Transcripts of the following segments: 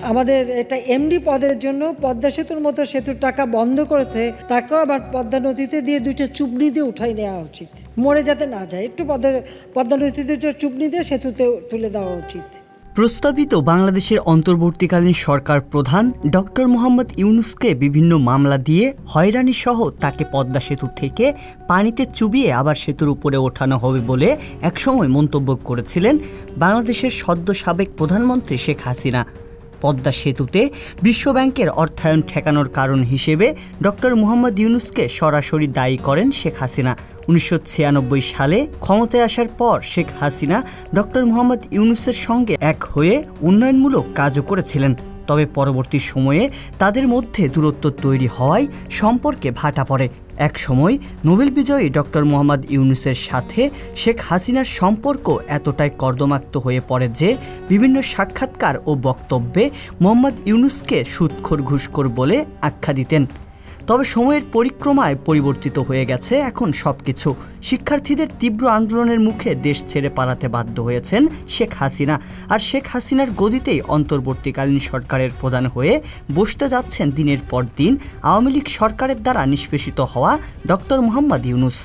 আমাদের এটা এমডি পদের জন্য পদ্মা সেতুর মতো সেতুর টাকা বন্ধ করেছে, তাকেও আবার পদ্মা নদীতে দিয়ে 2টা চুবনি দিয়ে উঠাই নেওয়া উচিত, মরে যাতে না যায়। একটু পদ্মা নদীতে চুবনি দিয়ে সেতুতে তুলে দেওয়া উচিত। প্রস্তাবিত বাংলাদেশের অন্তর্বর্তীকালীন সরকার প্রধান ডক্টর মোহাম্মদ ইউনূসকে বিভিন্ন মামলা দিয়ে হয়রানি সহ তাকে পদ্মা সেতু থেকে পানিতে চুবিয়ে আবার সেতুর উপরে ওঠানো হবে বলে একসময় মন্তব্য করেছিলেন বাংলাদেশের সদ্য সাবেক প্রধানমন্ত্রী শেখ হাসিনা। পদ্মা সেতুতে বিশ্বব্যাংকের অর্থায়ন ঠেকানোর কারণ হিসেবে ডক্টর মোহাম্মদ ইউনূসকে সরাসরি দায়ী করেন শেখ হাসিনা। 1996 সালে ক্ষমতায় আসার পর শেখ হাসিনা ডক্টর মোহাম্মদ ইউনূসের সঙ্গে এক হয়ে উন্নয়নমূলক কাজও করেছিলেন। তবে পরবর্তী সময়ে তাদের মধ্যে দূরত্ব তৈরি হওয়ায় সম্পর্কে ভাটা পড়ে। এক সময় নোবেল বিজয়ী ডক্টর মোহাম্মদ ইউনূসের সাথে শেখ হাসিনার সম্পর্ক এতটাই কর্দমাক্ত হয়ে পড়ে যে বিভিন্ন সাক্ষাৎকার ও বক্তব্যে মোহাম্মদ ইউনূসকে সুদখোর ঘুষখোর বলে আখ্যা দিতেন। তবে সময়ের পরিক্রমায় পরিবর্তিত হয়ে গেছে এখন সবকিছু। শিক্ষার্থীদের তীব্র আন্দোলনের মুখে দেশ ছেড়ে পালাতে বাধ্য হয়েছেন শেখ হাসিনা, আর শেখ হাসিনার গদিতেই অন্তর্বর্তীকালীন সরকারের প্রধান হয়ে বসতে যাচ্ছেন দিনের পর দিন আওয়ামী লীগ সরকারের দ্বারা নিষ্পেষিত হওয়া ডক্টর মোহাম্মদ ইউনূস।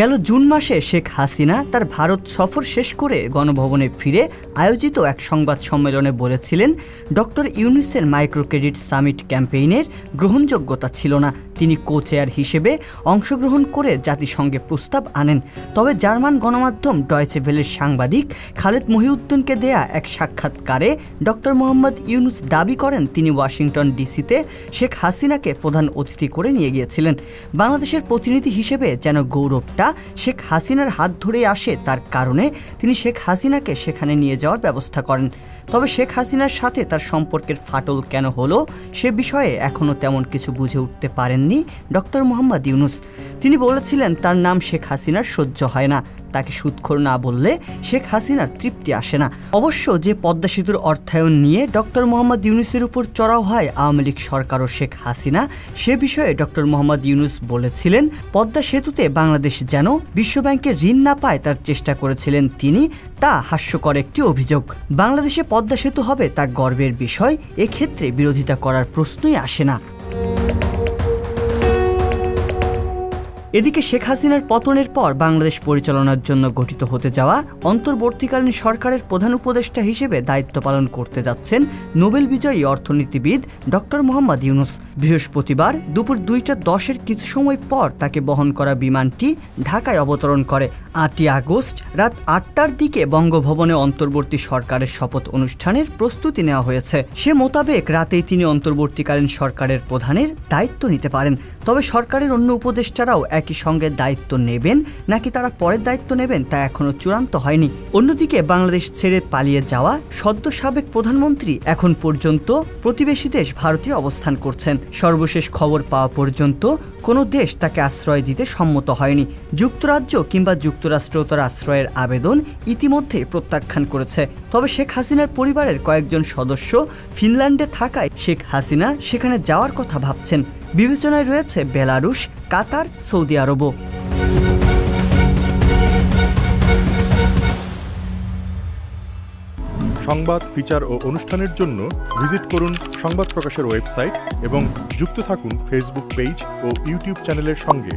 গেল জুন মাসে শেখ হাসিনা তার ভারত সফর শেষ করে গণভবনে ফিরে আয়োজিত এক সংবাদ সম্মেলনে বলেছিলেন ডক্টর ইউনূসের মাইক্রো ক্রেডিট সামিট ক্যাম্পেইনের গ্রহণযোগ্যতা ছিল না। তিনি কো-চেয়ার হিসেবে অংশগ্রহণ করে জাতিসংঘে প্রস্তাব আনেন। তবে জার্মান গণমাধ্যম ডয়েচে ভেলের সাংবাদিক খালেদ মহিউদ্দিনকে দেয়া এক সাক্ষাৎকারে ডক্টর মোহাম্মদ ইউনূস দাবি করেন তিনি ওয়াশিংটন ডিসিতে শেখ হাসিনাকে প্রধান অতিথি করে নিয়ে গিয়েছিলেন। বাংলাদেশের প্রতিনিধি হিসেবে যেন গৌরবটা শেখ হাসিনার হাত ধরে আসে, তার কারণে তিনি শেখ হাসিনাকে সেখানে নিয়ে যাওয়ার ব্যবস্থা করেন। তবে শেখ হাসিনার সাথে তার সম্পর্কের ফাটল কেন হলো সে বিষয়ে এখনও তেমন কিছু বুঝে উঠতে পারেননি ডক্টর মোহাম্মদ ইউনূস। তিনি বলেছিলেন তার নাম শেখ হাসিনার সহ্য হয় না, তাকে সুদখোর না বললে শেখ হাসিনার তৃপ্তি আসে না। অবশ্য যে পদ্মা সেতুর অর্থায়ন নিয়ে ডক্টর মোহাম্মদ ইউনূসের উপর চড়াও হয় আওয়ামী লীগ সরকার ও শেখ হাসিনা, সে বিষয়ে ডক্টর মোহাম্মদ ইউনূস বলেছিলেন পদ্মা সেতুতে বাংলাদেশ যেন বিশ্বব্যাংকের ঋণ না পায় তার চেষ্টা করেছিলেন তিনি, তা হাস্যকর একটি অভিযোগ। বাংলাদেশে পদ্মা সেতু হবে তা গর্বের বিষয়, এক্ষেত্রে বিরোধিতা করার প্রশ্নই আসে না। এদিকে শেখ হাসিনার পতনের পর বাংলাদেশ পরিচালনার জন্য গঠিত হতে যাওয়া অন্তর্বর্তীকালীন সরকারের প্রধান উপদেষ্টা হিসেবে দায়িত্ব পালন করতে যাচ্ছেন নোবেল বিজয়ী অর্থনীতিবিদ ডক্টর মোহাম্মদ ইউনূস। বৃহস্পতিবার দুপুর 2:10 কিছু সময় পর তাকে বহন করা বিমানটি ঢাকায় অবতরণ করে। 8 আগস্ট রাত 8টার দিকে বঙ্গভবনে অন্তর্বর্তী সরকারের শপথ অনুষ্ঠানের প্রস্তুতি নেওয়া হয়েছে। সে মোতাবেক রাতেই তিনি অন্তর্বর্তীকালীন সরকারের প্রধানের দায়িত্ব নিতে পারেন। তবে সরকারের অন্য উপদেষ্টারাও একই সঙ্গে দায়িত্ব নেবেন নাকি তারা পরের দায়িত্ব নেবেন তা এখনও চূড়ান্ত হয়নি। অন্যদিকে বাংলাদেশ ছেড়ে পালিয়ে যাওয়া সদ্য সাবেক প্রধানমন্ত্রী এখন পর্যন্ত প্রতিবেশী দেশ ভারতে অবস্থান করছেন। সর্বশেষ খবর পাওয়া পর্যন্ত কোনো দেশ তাকে আশ্রয় দিতে সম্মত হয়নি। যুক্তরাজ্য কিংবা যুক্তরাষ্ট্র তার আশ্রয়ের আবেদন ইতিমধ্যে প্রত্যাখ্যান করেছে। তবে শেখ হাসিনার পরিবারের কয়েকজন সদস্য ফিনল্যান্ডে থাকায় শেখ হাসিনা সেখানে যাওয়ার কথা ভাবছেন। বিবেচনায় রয়েছে বেলারুশ, কাতার, সৌদি আরবও। সংবাদ, ফিচার ও অনুষ্ঠানের জন্য ভিজিট করুন সংবাদ প্রকাশের ওয়েবসাইট এবং যুক্ত থাকুন ফেসবুক পেজ ও ইউটিউব চ্যানেলের সঙ্গে।